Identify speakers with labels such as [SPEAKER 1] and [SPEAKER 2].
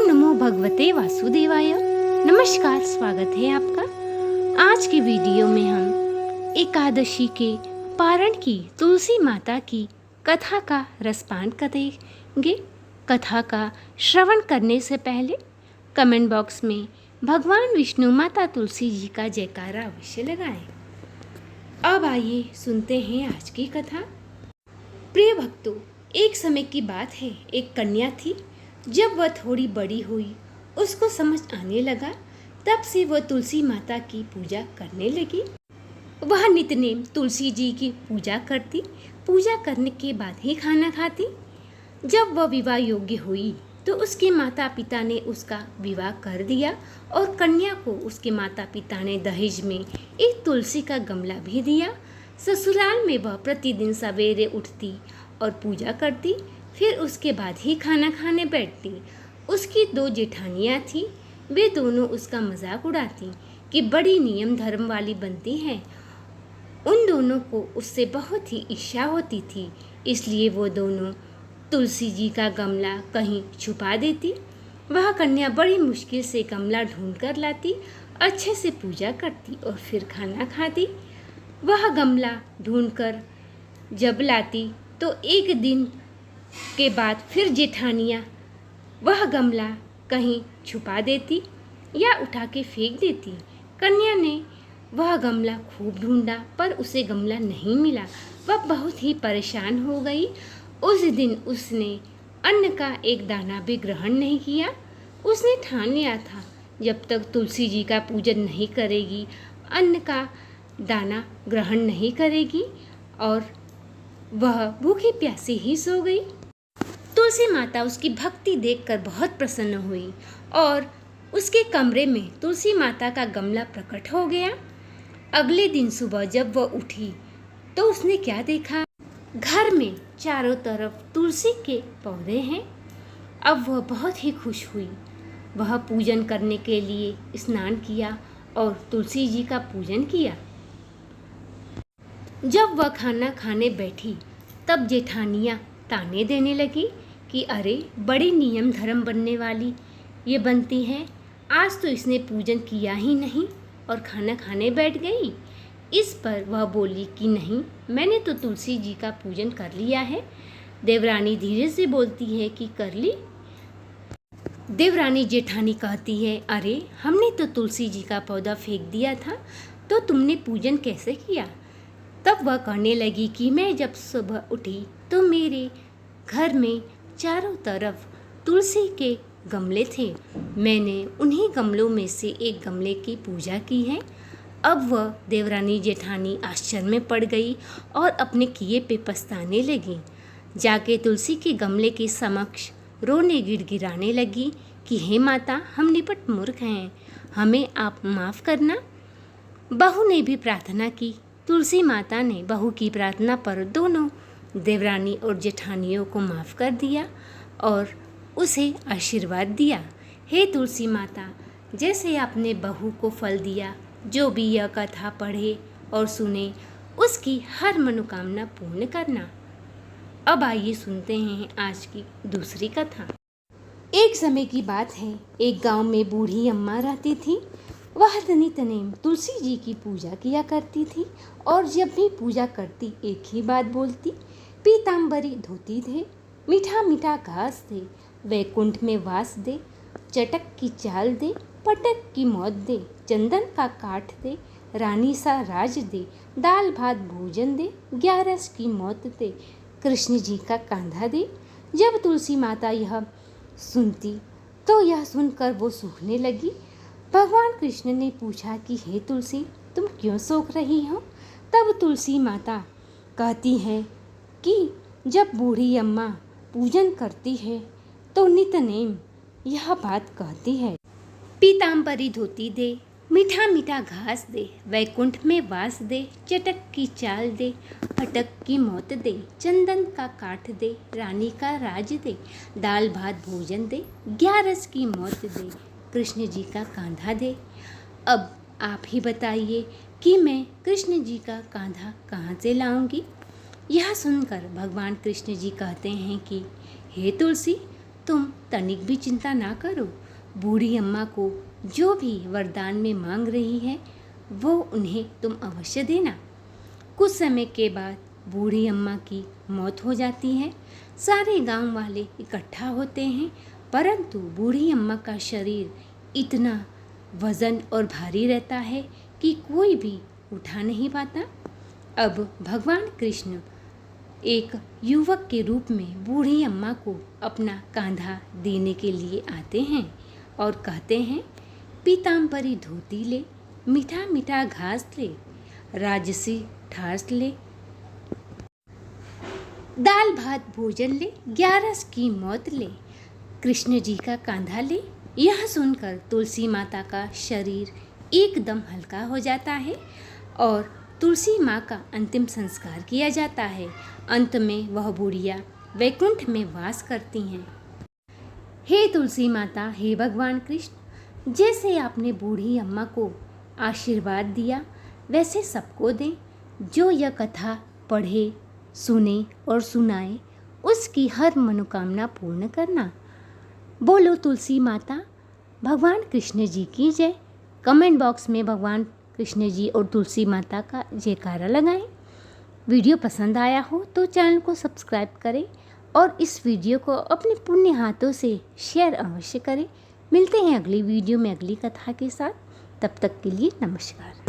[SPEAKER 1] नमो भगवते वासुदेवाय। नमस्कार, स्वागत है आपका। आज की वीडियो में हम एकादशी के पारण की तुलसी माता की कथा का रसपान करेंगे। कथा का श्रवण करने से पहले कमेंट बॉक्स में भगवान विष्णु माता तुलसी जी का जयकारा अवश्य लगाएं। अब आइए सुनते हैं आज की कथा। प्रिय भक्तों, एक समय की बात है, एक कन्या थी। जब वह थोड़ी बड़ी हुई, उसको समझ आने लगा, तब से वह तुलसी माता की पूजा करने लगी। वह नित्यनेम तुलसी जी की पूजा करती, पूजा करने के बाद ही खाना खाती। जब वह विवाह योग्य हुई तो उसके माता पिता ने उसका विवाह कर दिया और कन्या को उसके माता पिता ने दहेज में एक तुलसी का गमला भी दिया। ससुराल में वह प्रतिदिन सवेरे उठती और पूजा करती, फिर उसके बाद ही खाना खाने बैठती। उसकी दो जेठानियाँ थीं, वे दोनों उसका मजाक उड़ाती कि बड़ी नियम धर्म वाली बनती है। उन दोनों को उससे बहुत ही ईर्ष्या होती थी, इसलिए वो दोनों तुलसी जी का गमला कहीं छुपा देती। वह कन्या बड़ी मुश्किल से गमला ढूंढ कर लाती, अच्छे से पूजा करती और फिर खाना खाती। वह गमला ढूंढकर जब लाती तो एक दिन के बाद फिर जेठानियाँ वह गमला कहीं छुपा देती या उठा के फेंक देती। कन्या ने वह गमला खूब ढूंढा पर उसे गमला नहीं मिला। वह बहुत ही परेशान हो गई। उस दिन उसने अन्न का एक दाना भी ग्रहण नहीं किया। उसने ठान लिया था जब तक तुलसी जी का पूजन नहीं करेगी, अन्न का दाना ग्रहण नहीं करेगी, और वह भूखी प्यासी ही सो गई। तुलसी माता उसकी भक्ति देखकर बहुत प्रसन्न हुई और उसके कमरे में तुलसी माता का गमला प्रकट हो गया। अगले दिन सुबह जब वह उठी तो उसने क्या देखा? घर में चारों तरफ तुलसी के पौधे हैं। अब वह बहुत ही खुश हुई। वह पूजन करने के लिए स्नान किया और तुलसी जी का पूजन किया। जब वह खाना खाने बैठी तब जेठानियाँ ताने देने लगी कि अरे, बड़ी नियम धर्म बनने वाली ये बनती है, आज तो इसने पूजन किया ही नहीं और खाना खाने बैठ गई। इस पर वह बोली कि नहीं, मैंने तो तुलसी जी का पूजन कर लिया है। देवरानी धीरे से बोलती है कि कर ली। देवरानी जेठानी कहती है, अरे, हमने तो तुलसी जी का पौधा फेंक दिया था, तो तुमने पूजन कैसे किया? तब वह कहने लगी कि मैं जब सुबह उठी तो मेरे घर में चारों तरफ तुलसी के गमले थे। मैंने उन्हीं गमलों में से एक गमले की पूजा की है। अब वह देवरानी जेठानी आश्चर्य में पड़ गई और अपने किए पे पछताने लगी। जाके तुलसी के गमले के समक्ष रोने गिड़गिड़ाने लगी कि हे माता, हम निपट मूर्ख हैं, हमें आप माफ़ करना। बहू ने भी प्रार्थना की। तुलसी माता ने बहू की प्रार्थना पर दोनों देवरानी और जेठानियों को माफ़ कर दिया और उसे आशीर्वाद दिया। हे तुलसी माता, जैसे आपने बहू को फल दिया, जो भी यह कथा पढ़े और सुने उसकी हर मनोकामना पूर्ण करना। अब आइए सुनते हैं आज की दूसरी कथा। एक समय की बात है, एक गांव में बूढ़ी अम्मा रहती थी। वह नित्यनेम तुलसी जी की पूजा किया करती थी और जब भी पूजा करती एक ही बात बोलती, पीताम्बरी धोती दे, मीठा मीठा घास दे, वैकुंठ में वास दे, चटक की चाल दे, पटक की मौत दे, चंदन का काठ दे, रानी सा राज दे, दाल भात भोजन दे, 11 की मौत दे, कृष्ण जी का कांधा दे। जब तुलसी माता यह सुनती तो यह सुनकर वो सूखने लगी। भगवान कृष्ण ने पूछा कि हे तुलसी, तुम क्यों सूख रही हो? तब तुलसी माता कहती है कि जब बूढ़ी अम्मा पूजन करती है तो नित्यनेम यह बात कहती है, पीताम्बरी धोती दे, मीठा मीठा घास दे, वैकुंठ में वास दे, चटक की चाल दे, अटक की मौत दे, चंदन का काठ दे, रानी का राज दे, दाल भात भोजन दे, 11 की मौत दे, कृष्ण जी का कांधा दे। अब आप ही बताइए कि मैं कृष्ण जी का कांधा कहाँ से लाऊंगी? यह सुनकर भगवान कृष्ण जी कहते हैं कि हे तुलसी, तुम तनिक भी चिंता ना करो। बूढ़ी अम्मा को जो भी वरदान में मांग रही है वो उन्हें तुम अवश्य देना। कुछ समय के बाद बूढ़ी अम्मा की मौत हो जाती है। सारे गांव वाले इकट्ठा होते हैं, परंतु बूढ़ी अम्मा का शरीर इतना वजन और भारी रहता है कि कोई भी उठा नहीं पाता। अब भगवान कृष्ण एक युवक के रूप में बूढ़ी अम्मा को अपना कांधा देने के लिए आते हैं और कहते हैं, पीताम्बरी धोती ले, मीठा मीठा घास ले, राजसी ठास ले, दाल भात भोजन ले, 11 की मौत ले, कृष्ण जी का कांधा ले। यह सुनकर तुलसी माता का शरीर एकदम हल्का हो जाता है और तुलसी माँ का अंतिम संस्कार किया जाता है। अंत में वह बुढ़िया वैकुंठ में वास करती हैं। हे तुलसी माता, हे भगवान कृष्ण, जैसे आपने बूढ़ी अम्मा को आशीर्वाद दिया वैसे सबको दें। जो यह कथा पढ़े, सुने और सुनाए उसकी हर मनोकामना पूर्ण करना। बोलो तुलसी माता भगवान कृष्ण जी की जय। कमेंट बॉक्स में भगवान कृष्ण जी और तुलसी माता का जयकारा लगाएं। वीडियो पसंद आया हो तो चैनल को सब्सक्राइब करें और इस वीडियो को अपने पुण्य हाथों से शेयर अवश्य करें। मिलते हैं अगली वीडियो में अगली कथा के साथ। तब तक के लिए नमस्कार।